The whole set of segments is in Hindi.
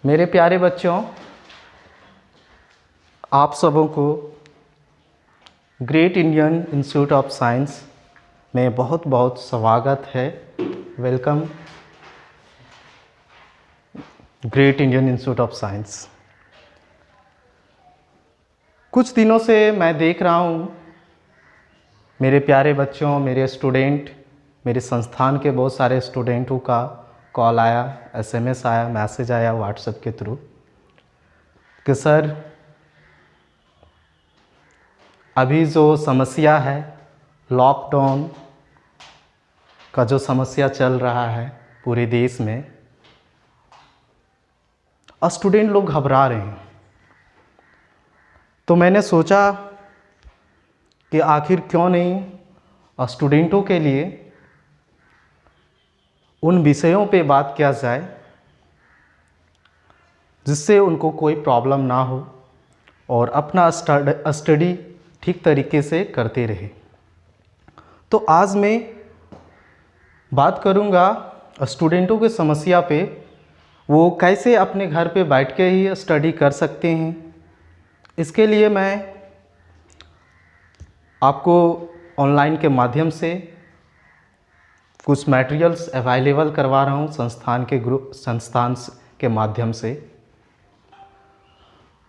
मेरे प्यारे बच्चों, आप सबों को great Indian institute of science में बहुत बहुत स्वागत है। Welcome great Indian institute of science. कुछ दिनों से मैं देख रहा हूँ मेरे प्यारे बच्चों, मेरे स्टूडेंट, मेरे संस्थान के बहुत सारे स्टूडेंटों का कॉल आया, एसएमएस आया, मैसेज आया व्हाट्सएप के थ्रू कि सर अभी जो समस्या है, लॉकडाउन का जो समस्या चल रहा है पूरे देश में, स्टूडेंट लोग घबरा रहे हैं। तो मैंने सोचा कि आखिर क्यों नहीं स्टूडेंटों के लिए उन विषयों पे बात किया जाए जिससे उनको कोई प्रॉब्लम ना हो और अपना स्टडी ठीक तरीके से करते रहे। तो आज मैं बात करूँगा स्टूडेंटों की समस्या पे, वो कैसे अपने घर पे बैठ के ही स्टडी कर सकते हैं। इसके लिए मैं आपको ऑनलाइन के माध्यम से कुछ मटेरियल्स अवेलेबल करवा रहा हूँ संस्थान के माध्यम से।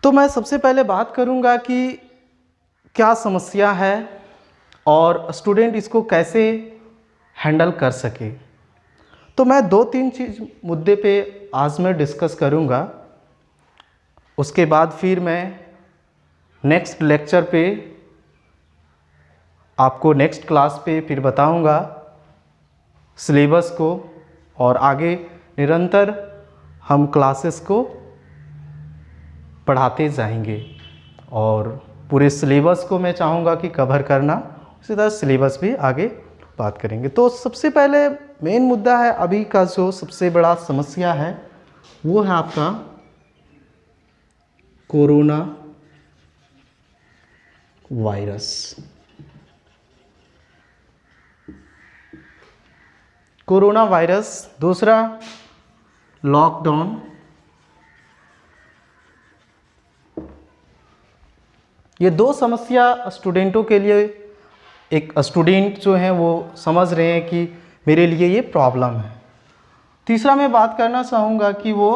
तो मैं सबसे पहले बात करूँगा कि क्या समस्या है और स्टूडेंट इसको कैसे हैंडल कर सके। तो मैं 2-3 मुद्दे पे आज मैं डिस्कस करूँगा। उसके बाद फिर मैं नेक्स्ट लेक्चर पे आपको नेक्स्ट क्लास पे फिर बताऊँगा सिलेबस को, और आगे निरंतर हम क्लासेस को पढ़ाते जाएंगे और पूरे सिलेबस को मैं चाहूँगा कि कवर करना। उसी तरह सिलेबस भी आगे बात करेंगे। तो सबसे पहले मेन मुद्दा है, अभी का जो सबसे बड़ा समस्या है वो है आपका कोरोना वायरस। कोरोना वायरस, दूसरा लॉकडाउन। ये दो समस्या स्टूडेंटों के लिए, एक स्टूडेंट जो हैं वो समझ रहे हैं कि मेरे लिए ये प्रॉब्लम है। तीसरा मैं बात करना चाहूँगा कि वो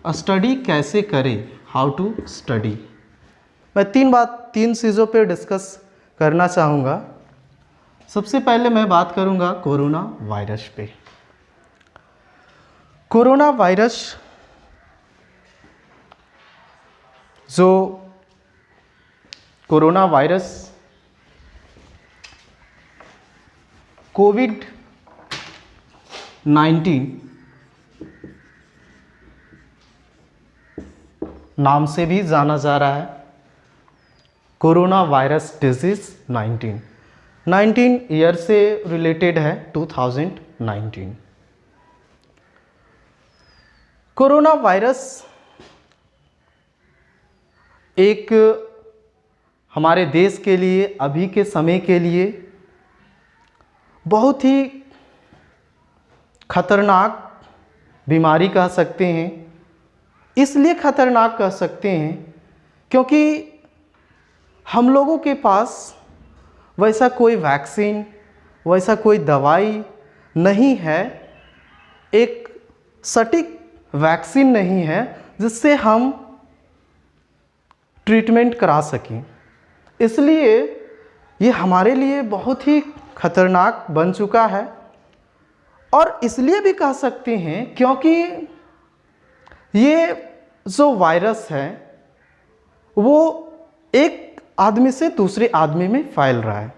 स्टडी कैसे करें, हाउ टू स्टडी। मैं तीन चीज़ों पे डिस्कस करना चाहूँगा। सबसे पहले मैं बात करूँगा कोरोना वायरस पे। कोरोना वायरस जो कोरोना वायरस कोविड-19 नाम से भी जाना जा रहा है। कोरोना वायरस डिजीज 19 ईयर से रिलेटेड है, 2019। कोरोना वायरस एक हमारे देश के लिए, अभी के समय के लिए बहुत ही खतरनाक बीमारी कह सकते हैं। इसलिए खतरनाक कह सकते हैं क्योंकि हम लोगों के पास वैसा कोई वैक्सीन, वैसा कोई दवाई नहीं है, एक सटीक वैक्सीन नहीं है जिससे हम ट्रीटमेंट करा सकें। इसलिए ये हमारे लिए बहुत ही खतरनाक बन चुका है। और इसलिए भी कह सकते हैं क्योंकि ये जो वायरस है वो एक आदमी से दूसरे आदमी में फैल रहा है।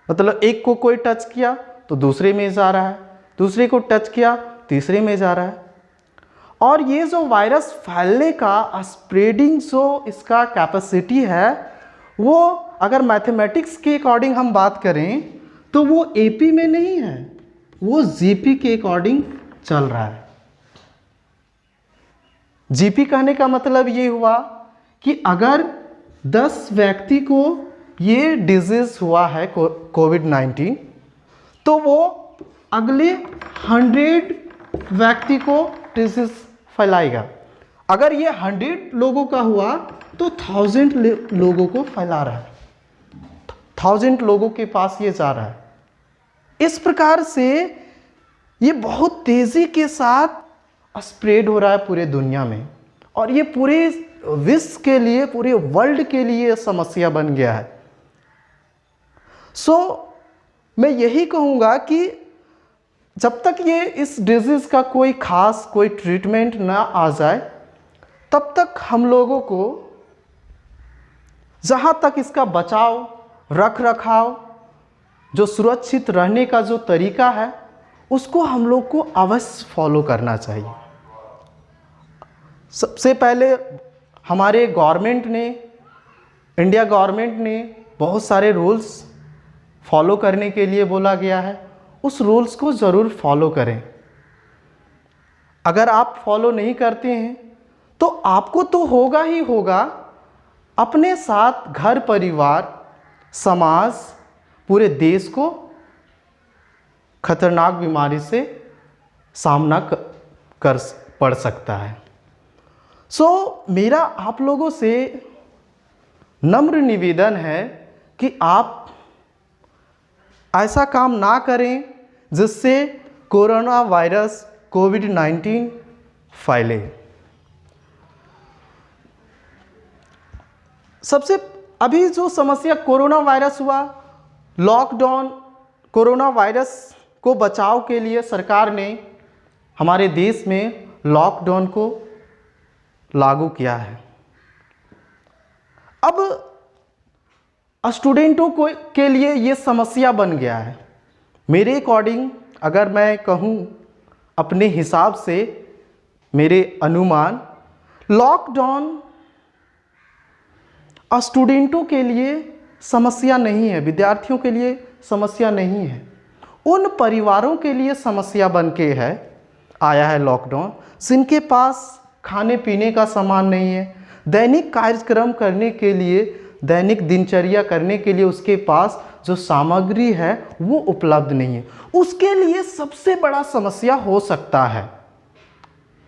मतलब एक को कोई टच किया तो दूसरे में जा रहा है, दूसरे को टच किया तीसरे में जा रहा है। और ये जो वायरस फैलने का, स्प्रेडिंग जो इसका कैपेसिटी है, वो अगर मैथमेटिक्स के अकॉर्डिंग हम बात करें तो वो एपी में नहीं है, वो जीपी के अकॉर्डिंग चल रहा है। जीपी कहने का मतलब ये हुआ कि अगर 10 व्यक्ति को ये डिजीज हुआ है कोविड-19, तो वो अगले 100 व्यक्ति को डिजीज फैलाएगा। अगर ये 100 लोगों का हुआ तो 1000 लोगों को फैला रहा है, 1000 लोगों के पास ये जा रहा है। इस प्रकार से ये बहुत तेजी के साथ स्प्रेड हो रहा है पूरे दुनिया में, और ये पूरे विश्व के लिए, पूरे वर्ल्ड के लिए समस्या बन गया है। मैं यही कहूँगा कि जब तक ये इस डिजीज का कोई ट्रीटमेंट ना आ जाए, तब तक हम लोगों को जहाँ तक इसका बचाव, रख रखाव, जो सुरक्षित रहने का जो तरीका है, उसको हम लोग को अवश्य फॉलो करना चाहिए। सबसे पहले हमारे गवर्नमेंट ने, इंडिया गवर्नमेंट ने बहुत सारे रूल्स फॉलो करने के लिए बोला गया है। उस रूल्स को ज़रूर फॉलो करें। अगर आप फॉलो नहीं करते हैं तो आपको तो होगा ही होगा, अपने साथ घर परिवार, समाज, पूरे देश को खतरनाक बीमारी से सामना कर पड़ सकता है। मेरा आप लोगों से नम्र निवेदन है कि आप ऐसा काम ना करें जिससे कोरोना वायरस कोविड-19 फैले। सबसे अभी जो समस्या कोरोना वायरस हुआ, लॉकडाउन, कोरोना वायरस को बचाव के लिए सरकार ने हमारे देश में लॉकडाउन को लागू किया है। अब स्टूडेंटों को के लिए ये समस्या बन गया है। मेरे अकॉर्डिंग अगर मैं कहूँ, अपने हिसाब से, मेरे अनुमान, लॉकडाउन स्टूडेंटों के लिए समस्या नहीं है, विद्यार्थियों के लिए समस्या नहीं है। उन परिवारों के लिए समस्या बन के आया है लॉकडाउन, जिनके पास खाने पीने का सामान नहीं है, दैनिक कार्यक्रम करने के लिए, दैनिक दिनचर्या करने के लिए उसके पास जो सामग्री है वो उपलब्ध नहीं है। उसके लिए सबसे बड़ा समस्या हो सकता है।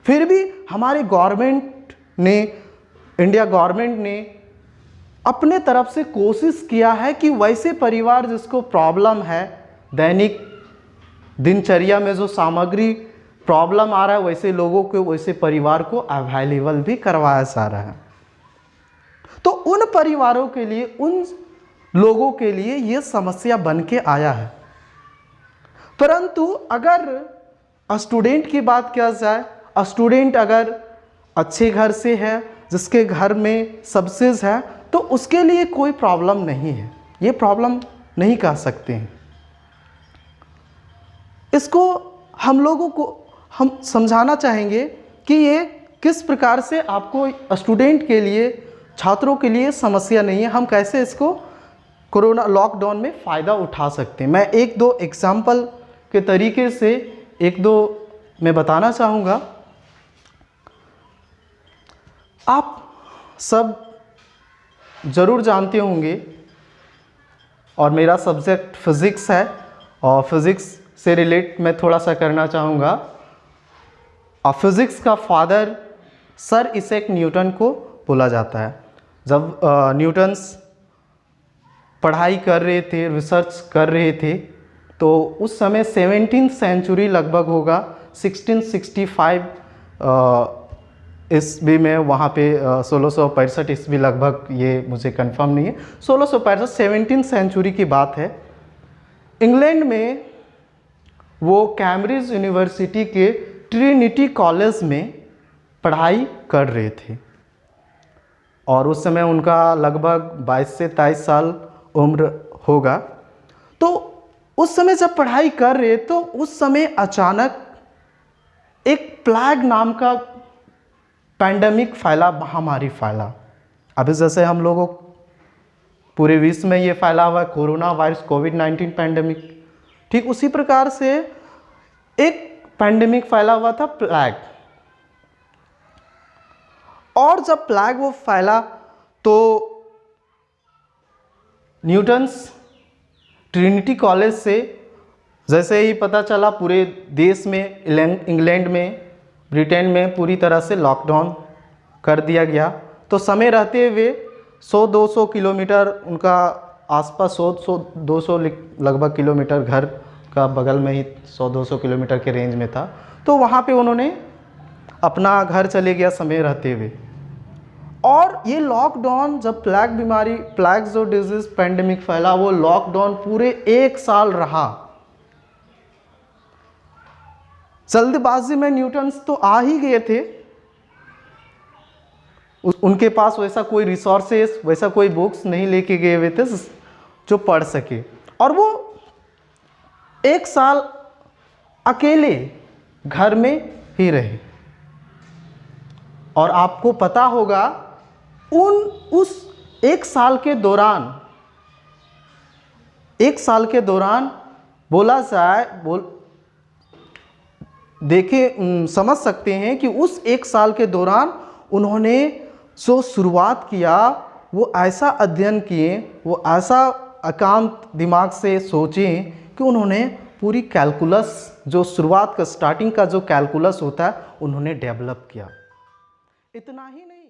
फिर भी हमारे गवर्नमेंट ने, इंडिया गवर्नमेंट ने अपने तरफ से कोशिश किया है कि वैसे परिवार जिसको प्रॉब्लम है, दैनिक दिनचर्या में जो सामग्री प्रॉब्लम आ रहा है, वैसे लोगों को, वैसे परिवार को अवेलेबल भी करवाया जा रहा है। तो उन परिवारों के लिए, उन लोगों के लिए ये समस्या बन के आया है। परंतु अगर स्टूडेंट की बात किया जाए, स्टूडेंट अगर अच्छे घर से है, जिसके घर में सब्सिडी है, तो उसके लिए कोई प्रॉब्लम नहीं है, ये प्रॉब्लम नहीं कह सकते हैं। इसको हम लोगों को हम समझाना चाहेंगे कि ये किस प्रकार से आपको स्टूडेंट के लिए, छात्रों के लिए समस्या नहीं है, हम कैसे इसको कोरोना लॉकडाउन में फ़ायदा उठा सकते हैं। मैं एक दो एग्जाम्पल के तरीके से एक दो मैं बताना चाहूँगा। आप सब ज़रूर जानते होंगे, और मेरा सब्जेक्ट फिज़िक्स है, और फिज़िक्स से रिलेट मैं थोड़ा सा करना चाहूँगा। फिज़िक्स का फादर सर इसैक न्यूटन को बोला जाता है। जब न्यूटन्स पढ़ाई कर रहे थे, रिसर्च कर रहे थे, तो उस समय 17वीं सेंचुरी लगभग होगा, 1665 ईस्वी में, वहाँ पे 1665 ईस्वी लगभग, ये मुझे कंफर्म नहीं है, 1665 17वीं सेंचुरी की बात है। इंग्लैंड में वो कैम्ब्रिज यूनिवर्सिटी के ट्रिनिटी कॉलेज में पढ़ाई कर रहे थे, और उस समय उनका लगभग 22 से 23 साल उम्र होगा। तो उस समय जब पढ़ाई कर रहे, तो उस समय अचानक एक प्लेग नाम का पैंडेमिक फैला, महामारी फैला। अभी जैसे हम लोगों पूरे विश्व में ये फैला हुआ है कोरोना वायरस, कोविड-19 पैंडेमिक, ठीक उसी प्रकार से एक पैंडेमिक फैला हुआ था, प्लेग। और जब प्लेग वो फैला, तो न्यूटन्स ट्रिनिटी कॉलेज से जैसे ही पता चला, पूरे देश में, इंग्लैंड में ब्रिटेन में पूरी तरह से लॉकडाउन कर दिया गया। तो समय रहते हुए 100-200 किलोमीटर उनका आसपास 100-200 लगभग किलोमीटर घर का बगल में ही 100-200 किलोमीटर के रेंज में था। तो वहाँ पे उन्होंने अपना घर चले गया समय रहते हुए। और ये लॉकडाउन जब प्लेग जो डिजीज़ पेंडेमिक फैला, वो लॉकडाउन पूरे 1 साल रहा। जल्दबाजी में न्यूटन्स तो आ ही गए थे, उनके पास वैसा कोई रिसोर्सेस, वैसा कोई बुक्स नहीं लेके गए हुए थे जो पढ़ सके, और वो 1 साल अकेले घर में ही रहे। और आपको पता होगा उस 1 साल के दौरान बोला जाए समझ सकते हैं कि उस 1 साल के दौरान उन्होंने जो शुरुआत किया, वो ऐसा अध्ययन किए, वो ऐसा एकांत दिमाग से सोचे कि उन्होंने पूरी कैलकुलस, जो शुरुआत का स्टार्टिंग का जो कैलकुलस होता है, उन्होंने डेवलप किया। इतना ही नहीं,